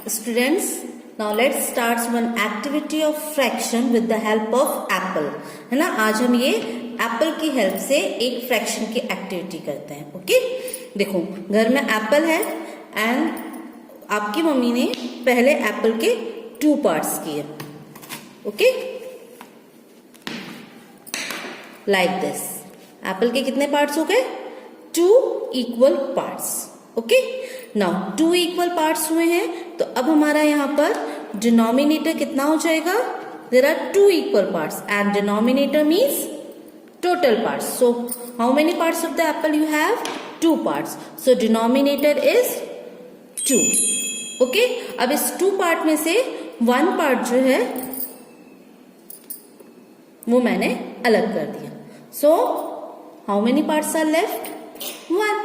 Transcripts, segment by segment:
Students, now let's start one activity of fraction with the help of apple. है ना, आज हम ये एप्पल की हेल्प से एक फ्रैक्शन की एक्टिविटी करते हैं. ओके, देखो घर में एप्पल है एंड आपकी मम्मी ने पहले एप्पल के 2 पार्ट्स किए. Okay, like this. एप्पल के कितने पार्ट्स हो गए? 2 equal parts. Okay, now 2 equal parts हुए हैं तो अब हमारा यहाँ पर डिनोमिनेटर कितना हो जाएगा? There are 2 equal parts and denominator means total parts. So how many parts of the apple you have? 2 parts. So denominator is 2. Okay, अब इस 2 पार्ट में से 1 पार्ट जो है वो मैंने अलग कर दिया. So how many parts are left? 1.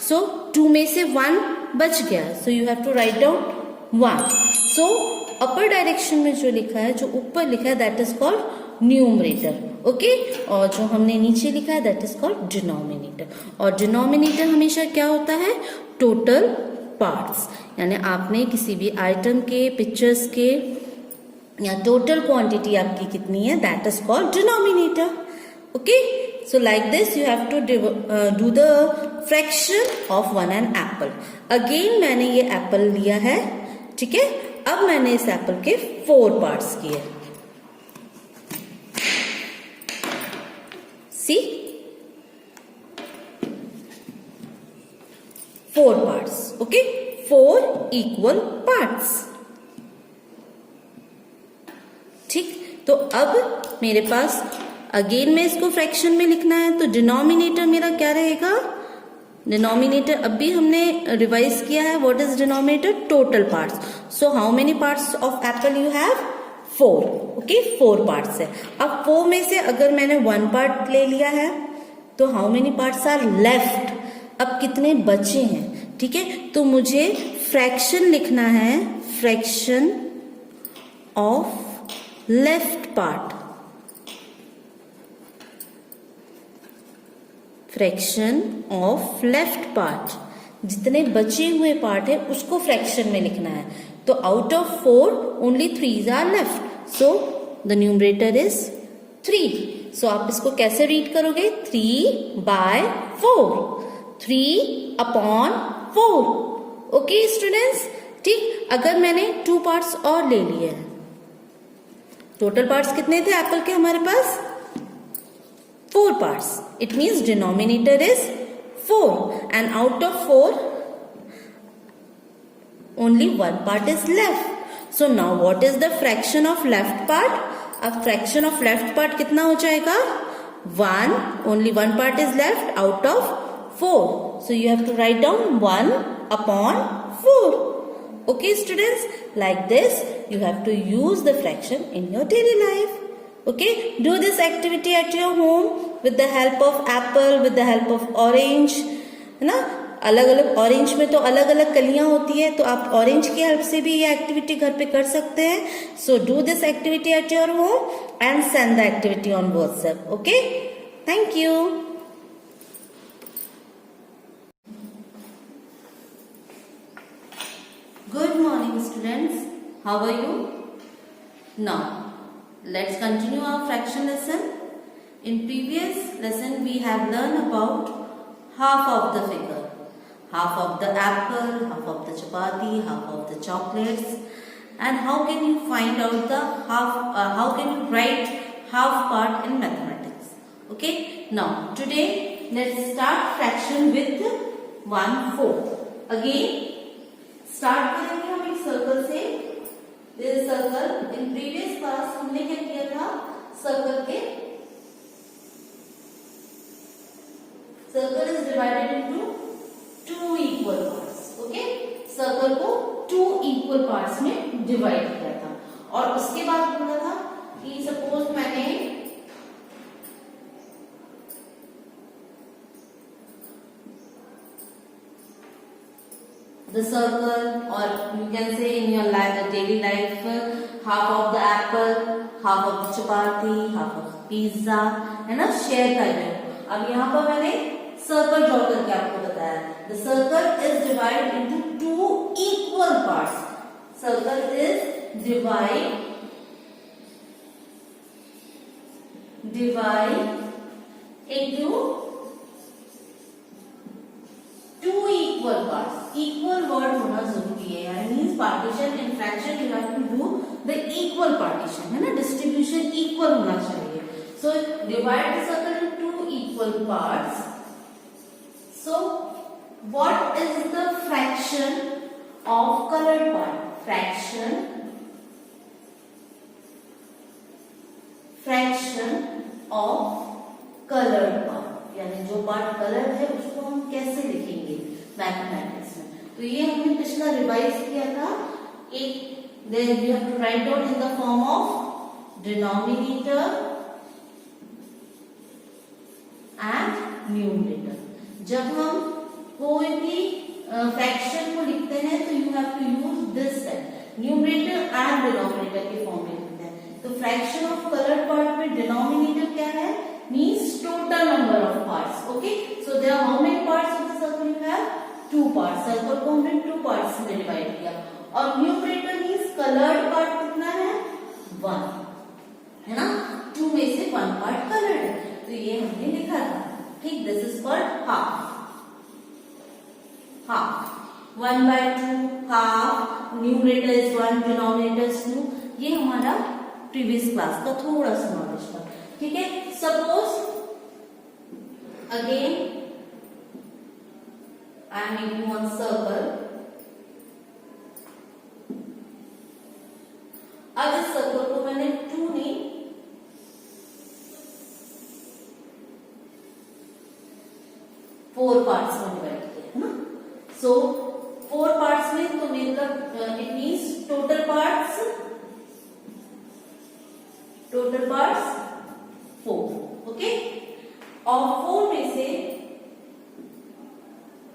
So 2 में से 1 बच गया. So you have to write down 1. So upper direction में जो लिखा है, जो ऊपर लिखा है, that is called numerator. Okay, और जो हमने नीचे लिखा है दैट इज कॉल्ड डिनोमिनेटर. और डिनोमिनेटर हमेशा क्या होता है? Total parts. यानी आपने किसी भी आइटम के, पिक्चर्स के या टोटल क्वांटिटी आपकी कितनी है, that is called denominator. Okay, so like this you have to do the fraction of one an apple. Again मैंने ये एप्पल लिया है, ठीक है. अब मैंने इस एप्पल के 4 पार्ट्स किए. See, 4 parts. Okay, 4 equal parts. ठीक, तो अब मेरे पास अगेन में इसको फ्रैक्शन में लिखना है तो डिनोमिनेटर मेरा क्या रहेगा? डिनोमिनेटर अब भी हमने रिवाइज किया है. What is denominator? Total parts. So how many parts of Apple you have? 4. Okay, 4 parts है. अब 4 में से अगर मैंने 1 पार्ट ले लिया है तो how many parts are left? अब कितने बचे हैं? ठीक है, तो मुझे फ्रैक्शन लिखना है. Fraction of left part. Fraction of left part, जितने बचे हुए पार्ट है उसको फ्रैक्शन में लिखना है. तो out of 4 only 3s are left. So the numerator is 3. सो आप इसको कैसे रीड करोगे? 3/4. 3/4. ओके स्टूडेंट्स, ठीक. अगर मैंने 2 पार्ट्स और ले लिए हैं, टोटल पार्ट्स कितने थे एप्पल के हमारे पास? 4 parts. It means denominator is 4 and out of 4 only 1 part is left. So now what is the fraction of left part? अब fraction of left part कितना हो जाएगा? 1. Only 1 part is left out of 4. So you have to write down 1/4. Okay students, like this you have to use the fraction in your daily life. Okay, do this activity at your home with the help of apple, with the help of orange. है ना, अलग अलग orange में तो अलग अलग कलियां होती है, तो आप ऑरेंज की हेल्प से भी ये एक्टिविटी घर पे कर सकते हैं. So do this activity at your home and send the activity on WhatsApp. Okay, thank you. Good morning students, how are you? Now let's continue our fraction lesson. In previous lesson we have learned about half of the figure, half of the apple, half of the chapati, half of the chocolates, and how can you find out the half, how can you write half part in mathematics. Okay, now today let's start fraction with 1/4. Again start करेंगे हम एक circle से. This circle in previous class हमने क्या किया था? Circle is divided into 2 equal parts. Okay, circle को 2 equal parts में डिवाइड किया था. और उसके बाद बोला था कि सपोज मैंने the circle, or you can say in your life, daily life, half of the apple, half of the chapati, half of pizza, है ना, शेयर कर रहे हो. अब यहाँ पर मैंने सर्कल ड्रॉ करके आपको बताया. The circle is divided into 2 equal parts. circle is divide into two equal parts. Equal word होना जरूरी है, यानी means partition in fraction you have to do the equal partition, है ना, डिस्ट्रीब्यूशन इक्वल होना चाहिए. So divide the circle into equal parts. So what is the fraction of coloured part? Fraction of coloured part, यानी जो part coloured है उसको हम कैसे लिखेंगे मैथमेटिक्स में. तो ये हमने पिछला रिवाइज किया था. एक then we have to write down in the form of denominator and numerator. जब हम कोई भी फ्रैक्शन को लिखते हैं तो you have to use this set, numerator and denominator के फॉर्म में लिखते हैं. तो फ्रैक्शन ऑफ कलर्ड पार्ट में डिनोमिनेटर क्या है? Means total number of parts. Okay, so there are how many parts of the circle you have? Two parts. Circle को हमने two parts में divide किया. और numerator means colored part कितना है? One, है ना? Two में से one part colored है. तो ये हमने लिखा था. ठीक, this is called half. Half. 1/2 half. Numerator is 1, denominator is 2. ये हमारा previous class का थोड़ा सा नॉलेज था. ठीक है. Suppose again I am making one circle. अब इस सर्कल को मैंने 2 नहीं 4 पार्ट्स में डिवाइड किया है ना. सो 4 पार्ट्स में तो मतलब it means total parts 4. Okay, और 4 में से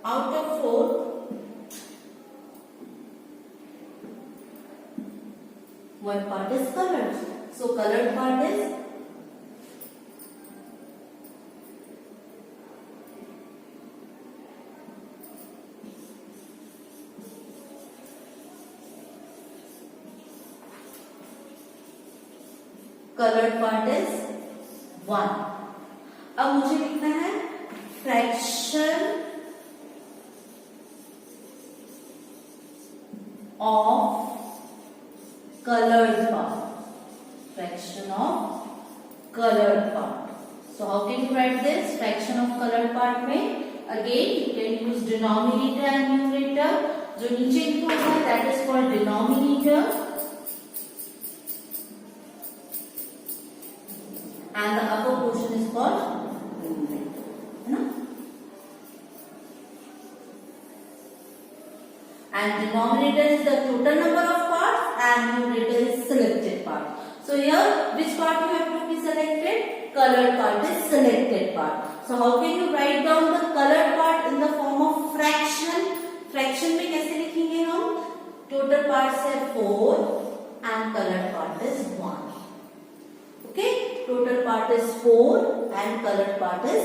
out of 4 one part is colored. So colored part is one. अब मुझे लिखना है fraction of colored part. Fraction of colored part. So how can you write this? Fraction of colored part में again you can use denominator and numerator. जो नीचे लिखा हुआ है that is called denominator and the upper portion is called numerator. है ना? And denominator is the total number of parts and numerator is selected part. So here which part you have to be selected? Colored part is selected part. So how can you write down the colored part in the form of fraction? Fraction में कैसे लिखेंगे हम? Total parts है 4 and colored part is 1. Okay? Total part is 4 and colored part is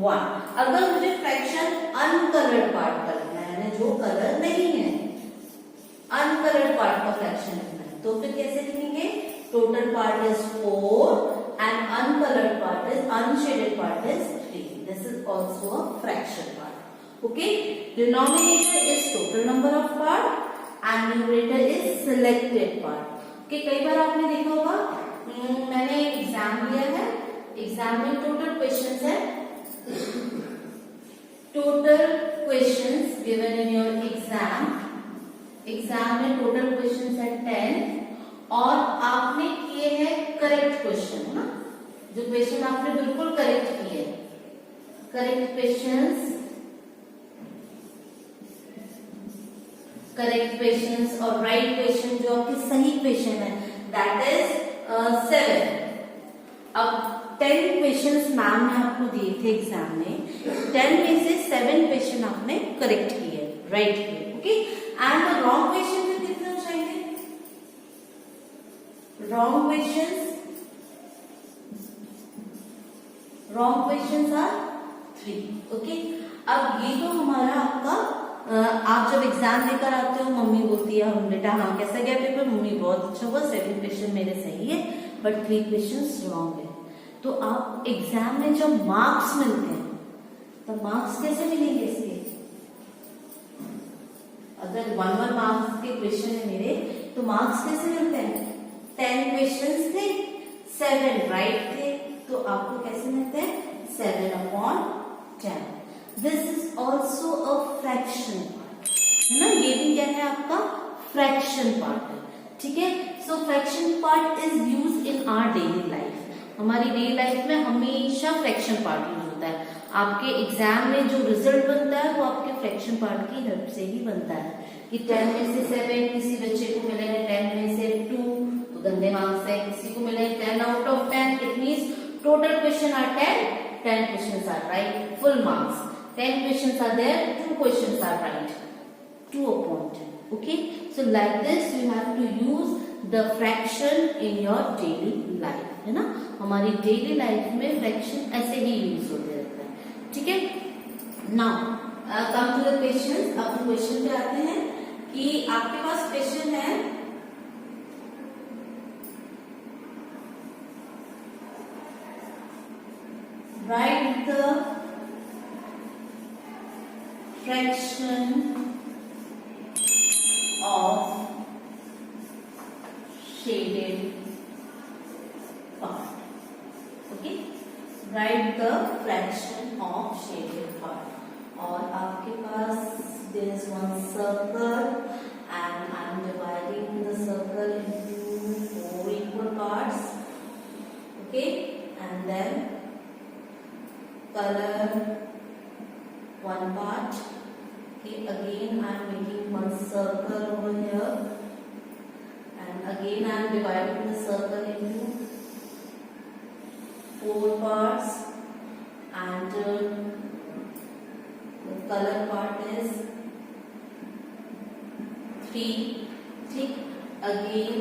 1. अगर मुझे fraction uncolored part करना है, यानी जो कलर नहीं है, uncolored part का fraction लिखना है, तो फिर कैसे लिखेंगे? Total part is 4 and uncolored part is unshaded part is 3. This is also a fraction part. Okay? Denominator is total number of part and numerator is selected part. Okay? कई बार आपने देखा होगा, मैंने एग्जाम दिया है, एग्जाम में total questions है, total questions given in your exam में टोटल क्वेश्चंस है 10 और आपने किए हैं करेक्ट क्वेश्चन, है ना, जो क्वेश्चन आपने बिल्कुल करेक्ट किए, करेक्ट क्वेश्चंस और राइट क्वेश्चन जो आपके सही क्वेश्चन है, दैट इज 7. अब 10 क्वेश्चंस मैम ने आपको दिए थे एग्जाम में, 10 में से 7 क्वेश्चन आपने करेक्ट किए, राइट किए. Okay, and the wrong question कितने हो जाएंगे? Wrong questions are 3. ओके, अब ये तो हमारा आपका आप जब एग्जाम देकर आते हो मम्मी बोलती है हम बेटा हाँ कैसा गया पेपर, मम्मी बहुत अच्छा हुआ, 7 क्वेश्चन मेरे सही है बट 3 क्वेश्चन रॉन्ग है। तो आप एग्जाम में जब मार्क्स मिलते हैं तो मार्क्स कैसे मिलेंगे इसके? अगर 1 मार्क्स के क्वेश्चन है मेरे तो मार्क्स कैसे मिलते हैं? 10 क्वेश्चन थे, 7 राइट थे, तो आपको कैसे मिलते हैं? 7/10। This is also a fraction part, है ना, ये भी क्या है आपका फ्रैक्शन पार्ट है, ठीक है। So fraction part is use in our daily life. हमारी डेली लाइफ में हमेशा फ्रैक्शन पार्ट यूज होता है। आपके एग्जाम में जो रिजल्ट बनता है वो आपके फ्रैक्शन पार्ट की हेल्प से ही बनता है कि 10 में से 7 किसी बच्चे को मिले हैं, 10 में से 2 तो गंदे मार्क्स है, किसी को मिले 10/10, it means total question are 10 questions are right, full marks. 10 questions are there, 2 questions are right, 2/10. Okay, so like this you have to use the fraction in your daily life, है ना। हमारी daily life में fraction ऐसे ही use होते रहता है, ठीक है। Now come to the question. अब हम क्वेश्चन पे आते हैं कि आपके पास क्वेश्चन है write the fraction of shaded part. Okay, write the fraction of shaded part. और आपके पास there is one circle and I am dividing the circle into 4 equal parts. Okay, and then color one part. Okay, again I am making one circle over here and again I am dividing the circle into 4 parts and the color part is 3. ठीक, again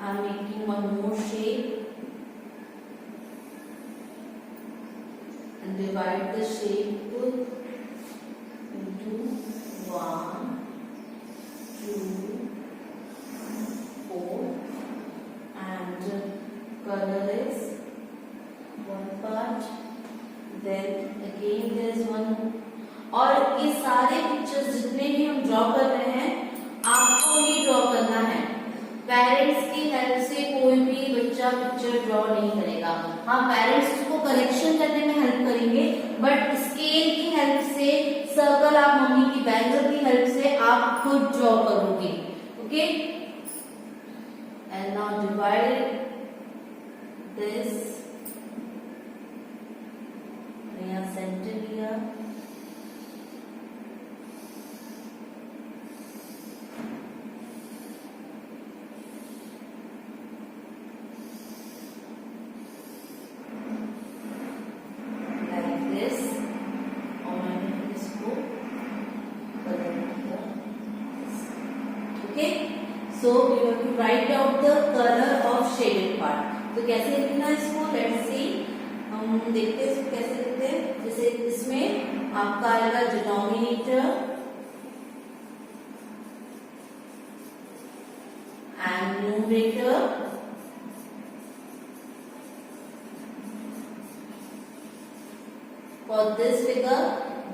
I am making one more shape and divide the shape into 1, 2, 4 and color is one part. Then again there is one. और ये सारे pictures जितने भी हम draw कर रहे हैं आपको ही ड्रॉ करना है। पेरेंट्स की हेल्प से कोई भी बच्चा पिक्चर ड्रॉ नहीं करेगा। हाँ, पेरेंट्स को करेक्शन करने में हेल्प करेंगे बट स्केल की हेल्प से, सर्कल आप मम्मी की बैंगल की हेल्प से आप खुद ड्रॉ करोगे। Okay, and now divide this, यहाँ सेंटर लिया, so you have to write out the color of shaded part. तो कैसे लिखना है इसको? लेट्स सी, हम देखते हैं इसको कैसे लिखते हैं। जैसे इसमें आपका आएगा denominator and numerator, for this figure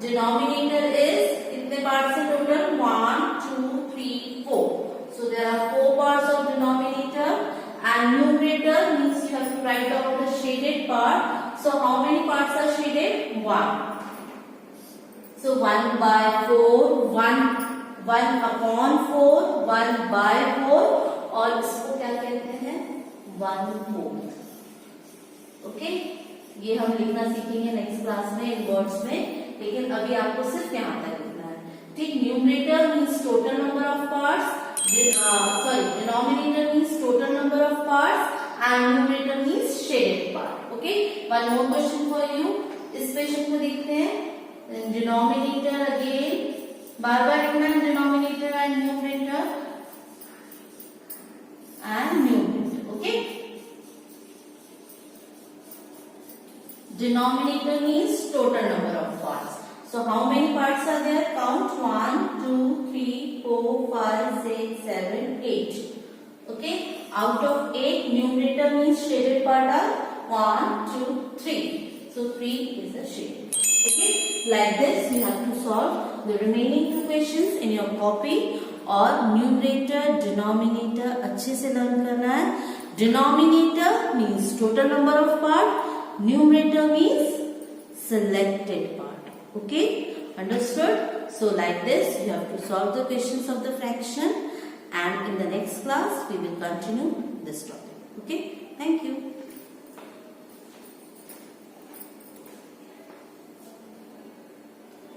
denominator is कितने parts है total? 1, 2, 3, 4. So there are 4 parts of denominator and numerator means you have to write out the shaded part. So how many parts are shaded? 1. So 1/4, 1/4, 1/4 और इसको क्या कहते हैं? 1/4. Okay, ये हम लिखना सीखेंगे नेक्स्ट क्लास में इन वर्ड्स में, लेकिन अभी आपको सिर्फ यहाँ तक लिखना है। ठीक, numerator means total number of parts, denominator means total number of parts and numerator means shaded part. Okay, one more question for you. इस क्वेश्चन को देखते हैं। denominator again, बार बार लिखना है denominator and numerator and numerator. Okay, denominator means total number of parts. So how many parts are there? Count 1, 2, 3, 4, 5, 6, 7, 8. Okay. Out of 8, numerator means shaded part are 1, 2, 3. So 3 is the shade. Okay. Like this you have to solve the remaining two questions in your copy. और numerator denominator अच्छे से learn करना है. Denominator means total number of part, numerator means selected part. Okay, understood? So like this you have to solve the questions of the fraction, and in the next class we will continue this topic. Okay, thank you.